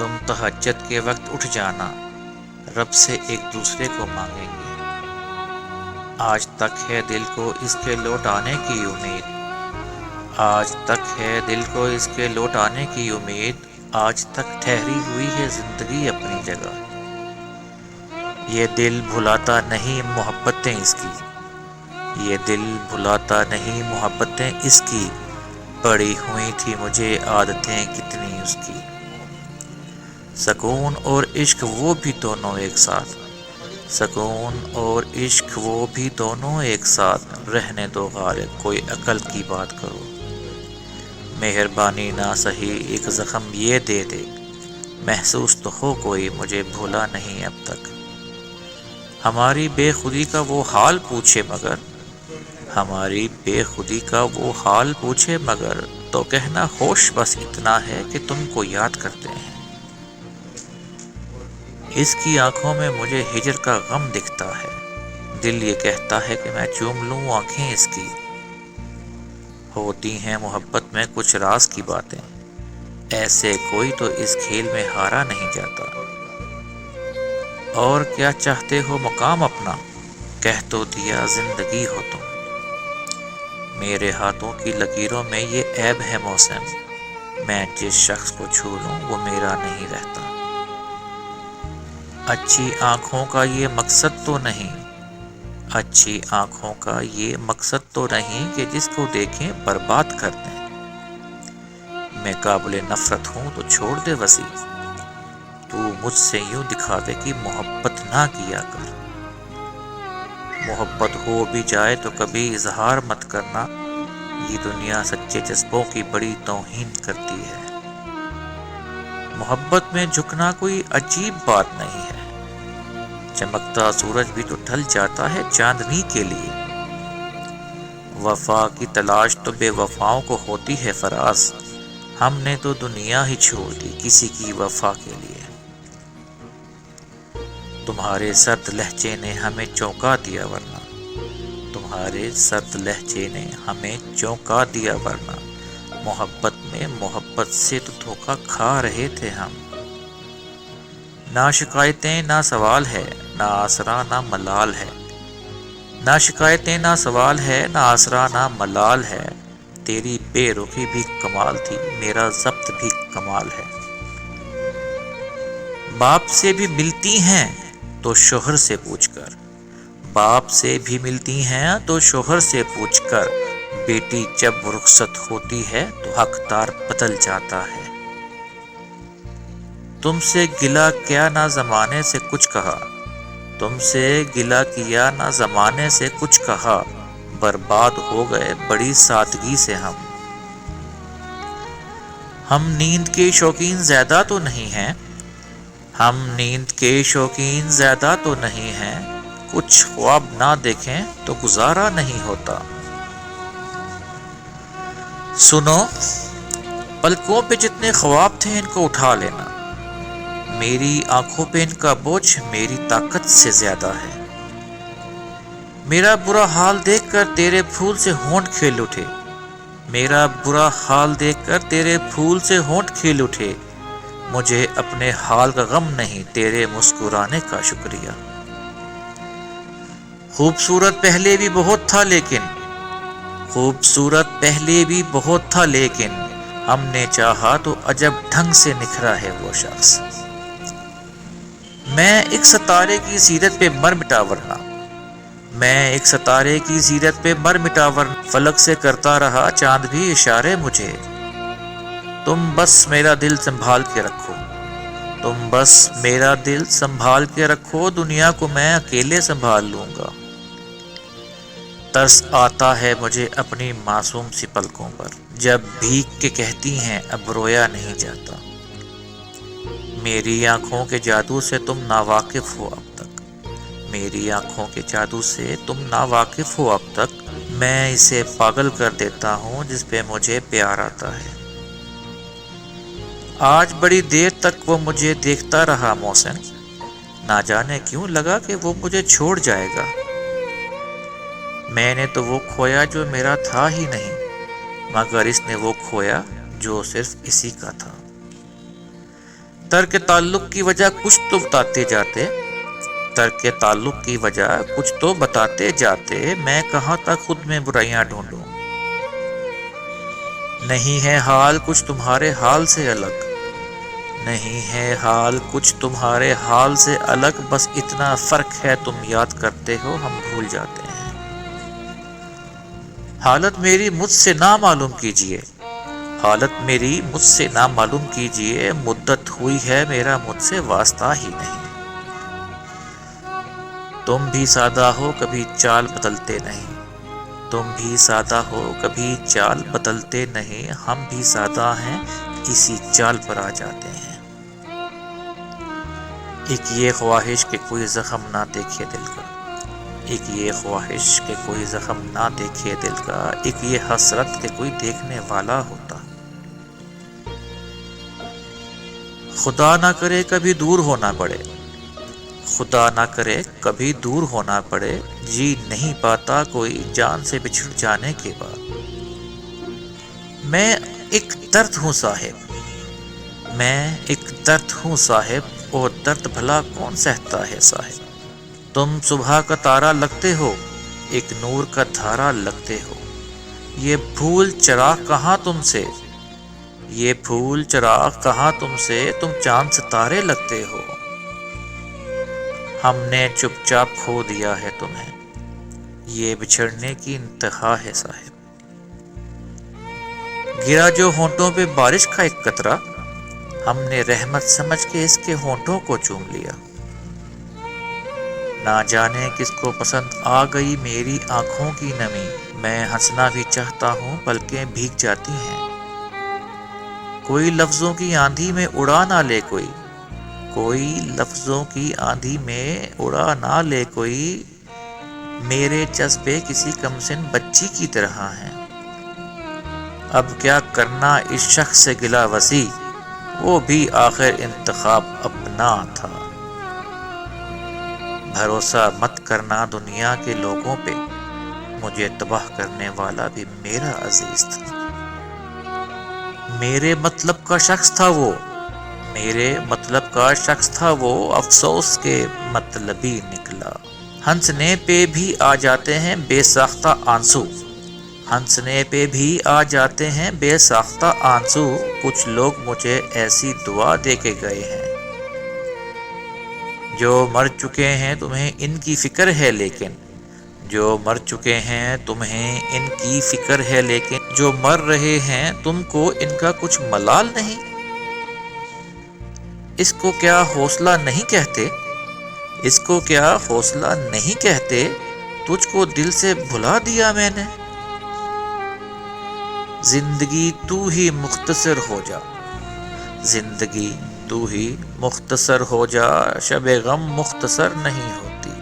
تم تہجد کے وقت اٹھ جانا، رب سے ایک دوسرے کو مانگیں گے۔ آج تک ہے دل کو اس کے لوٹ آنے کی امید، آج تک ہے دل کو اس کے لوٹ آنے کی امید، آج تک ٹھہری ہوئی ہے زندگی اپنی جگہ۔ یہ دل بھلاتا نہیں محبتیں اس کی، یہ دل بھلاتا نہیں محبتیں اس کی، پڑی ہوئی تھی مجھے عادتیں کتنی اس کی۔ سکون اور عشق وہ بھی دونوں ایک ساتھ، سکون اور عشق وہ بھی دونوں ایک ساتھ، رہنے دو غالب کوئی عقل کی بات کرو۔ مہربانی نہ سہی ایک زخم یہ دے دے، محسوس تو ہو کوئی مجھے بھولا نہیں اب تک۔ ہماری بے خودی کا وہ حال پوچھے مگر، ہماری بے خودی کا وہ حال پوچھے مگر، تو کہنا ہوش بس اتنا ہے کہ تم کو یاد کرتے ہیں۔ اس کی آنکھوں میں مجھے ہجر کا غم دکھتا ہے، دل یہ کہتا ہے کہ میں چوم لوں آنکھیں اس کی۔ ہوتی ہیں محبت میں کچھ راز کی باتیں، ایسے کوئی تو اس کھیل میں ہارا نہیں جاتا۔ اور کیا چاہتے ہو مقام اپنا، کہہ تو دیا زندگی ہو تم۔ میرے ہاتھوں کی لکیروں میں یہ عیب ہے محسن، میں جس شخص کو چھو لوں وہ میرا نہیں رہتا۔ اچھی آنکھوں کا یہ مقصد تو نہیں، اچھی آنکھوں کا یہ مقصد تو نہیں کہ جس کو دیکھیں برباد کر دیں۔ میں قابل نفرت ہوں تو چھوڑ دے وسیع، تو مجھ سے یوں دکھاوے کی محبت نہ کیا کر۔ محبت ہو بھی جائے تو کبھی اظہار مت کرنا، یہ دنیا سچے جذبوں کی بڑی توہین کرتی ہے۔ محبت میں جھکنا کوئی عجیب بات نہیں ہے، چمکتا سورج بھی تو ڈھل جاتا ہے چاندنی کے لیے۔ وفا کی تلاش تو بے وفاؤں کو ہوتی ہے فراز، ہم نے تو دنیا ہی چھوڑ دی کسی کی وفا کے لیے۔ تمہارے سرد لہجے نے ہمیں چونکا دیا ورنہ، تمہارے سرد لہجے نے ہمیں چونکا دیا ورنہ، محبت میں محبت سے تو دھوکہ کھا رہے تھے ہم۔ نہ شکایتیں نہ سوال ہے، نہ آسرا نہ ملال ہے، نہ شکایتیں نہ سوال ہے، نہ آسرا نہ ملال ہے۔ تیری بے رخی بھی کمال تھی، میرا ضبط بھی کمال ہے۔ باپ سے بھی ملتی ہیں تو شوہر سے پوچھ کر، باپ سے بھی ملتی ہیں تو شوہر سے پوچھ کر، بیٹی جب رخصت ہوتی ہے تو حقدار بدل جاتا ہے۔ تم سے گلہ کیا نہ زمانے سے کچھ کہا، تم سے گلہ کیا نہ زمانے سے کچھ کہا، برباد ہو گئے بڑی سادگی سے ہم۔ ہم نیند کے شوقین زیادہ تو نہیں ہیں، ہم نیند کے شوقین زیادہ تو نہیں ہیں، کچھ خواب نہ دیکھیں تو گزارا نہیں ہوتا۔ سنو، پلکوں پہ جتنے خواب تھے ان کو اٹھا لینا، میری آنکھوں پہ ان کا بوجھ میری طاقت سے زیادہ ہے۔ میرا برا حال دیکھ کر تیرے پھول سے ہونٹ کھل اٹھے، میرا برا حال دیکھ کر تیرے پھول سے ہونٹ کھل اٹھے، مجھے اپنے حال کا غم نہیں تیرے مسکرانے کا شکریہ۔ خوبصورت پہلے بھی بہت تھا لیکن، خوبصورت پہلے بھی بہت تھا لیکن، ہم نے چاہا تو عجب ڈھنگ سے نکھرا ہے وہ شخص۔ میں ایک ستارے کی سیرت پہ مر مٹا ورنہ، میں ایک ستارے کی سیرت پہ مر مٹا ورنہ، فلک سے کرتا رہا چاند بھی اشارے مجھے۔ تم بس میرا دل سنبھال کے رکھو، تم بس میرا دل سنبھال کے رکھو، دنیا کو میں اکیلے سنبھال لوں گا۔ ترس آتا ہے مجھے اپنی معصوم سی پلکوں پر، جب بھیگ کے کہتی ہیں اب رویا نہیں جاتا۔ میری آنکھوں کے جادو سے تم ناواقف ہو اب تک، میری آنکھوں کے جادو سے تم ناواقف ہو اب تک، میں اسے پاگل کر دیتا ہوں جس پہ مجھے پیار آتا ہے۔ آج بڑی دیر تک وہ مجھے دیکھتا رہا محسن، نہ جانے کیوں لگا کہ وہ مجھے چھوڑ جائے گا۔ میں نے تو وہ کھویا جو میرا تھا ہی نہیں، مگر اس نے وہ کھویا جو صرف اسی کا تھا۔ ترک تعلق کی وجہ کچھ تو بتاتے جاتے، ترک تعلق کی وجہ کچھ تو بتاتے جاتے، میں کہاں تک خود میں برائیاں ڈھونڈوں۔ نہیں ہے حال کچھ تمہارے حال سے الگ، نہیں ہے حال کچھ تمہارے حال سے الگ، بس اتنا فرق ہے تم یاد کرتے ہو ہم بھول جاتے ہیں۔ حالت میری مجھ سے نہ معلوم کیجئے، حالت میری مجھ سے نہ معلوم کیجئے، مدت ہوئی ہے میرا مجھ سے واسطہ ہی نہیں۔ تم بھی سادہ ہو کبھی چال بدلتے نہیں، تم بھی سادہ ہو کبھی چال بدلتے نہیں، ہم بھی سادہ ہیں اسی چال پر آ جاتے ہیں۔ ایک یہ خواہش کہ کوئی زخم نہ دیکھے دل کا، ایک یہ خواہش کہ کوئی زخم نہ دیکھے دل کا، ایک یہ حسرت کہ کوئی دیکھنے والا ہوتا۔ خدا نہ کرے کبھی دور ہونا پڑے، خدا نہ کرے کبھی دور ہونا پڑے، جی نہیں پاتا کوئی جان سے بچھڑ جانے کے بعد۔ میں ایک درد ہوں صاحب، میں ایک درد ہوں صاحب، اور درد بھلا کون سہتا ہے صاحب۔ تم صبح کا تارا لگتے ہو، ایک نور کا دھارا لگتے ہو، یہ پھول چراغ کہاں تم سے، یہ پھول چراغ کہاں تم سے، تم چاند ستارے لگتے ہو۔ ہم نے چپ چاپ کھو دیا ہے تمہیں، یہ بچھڑنے کی انتہا ہے صاحب۔ گرا جو ہونٹوں پہ بارش کا ایک قطرہ، ہم نے رحمت سمجھ کے اس کے ہونٹوں کو چوم لیا۔ نہ جانے کس کو پسند آ گئی میری آنکھوں کی نمی، میں ہنسنا بھی چاہتا ہوں پلکیں بھیگ جاتی ہیں۔ کوئی لفظوں کی آندھی میں اڑا نہ لے کوئی، کوئی لفظوں کی آندھی میں اڑا نہ لے کوئی، میرے جذبے کسی کمسن بچی کی طرح ہیں۔ اب کیا کرنا اس شخص سے گلہ وصی، وہ بھی آخر انتخاب اپنا تھا۔ بھروسہ مت کرنا دنیا کے لوگوں پہ، مجھے تباہ کرنے والا بھی میرا عزیز تھا۔ میرے مطلب کا شخص تھا وہ، میرے مطلب کا شخص تھا وہ، افسوس کے مطلبی نکلا۔ ہنسنے پہ بھی آ جاتے ہیں بے ساختہ آنسو، ہنسنے پہ بھی آ جاتے ہیں بے ساختہ آنسو، کچھ لوگ مجھے ایسی دعا دے کے گئے ہیں۔ جو مر چکے ہیں تمہیں ان کی فکر ہے لیکن، جو مر چکے ہیں تمہیں ان کی فکر ہے لیکن، جو مر رہے ہیں تم کو ان کا کچھ ملال نہیں۔ اس کو کیا حوصلہ نہیں کہتے، اس کو کیا حوصلہ نہیں کہتے، تجھ کو دل سے بھلا دیا میں نے۔ زندگی تو ہی مختصر ہو جا، زندگی تو ہی مختصر ہو جا، شب غم مختصر نہیں ہوتی۔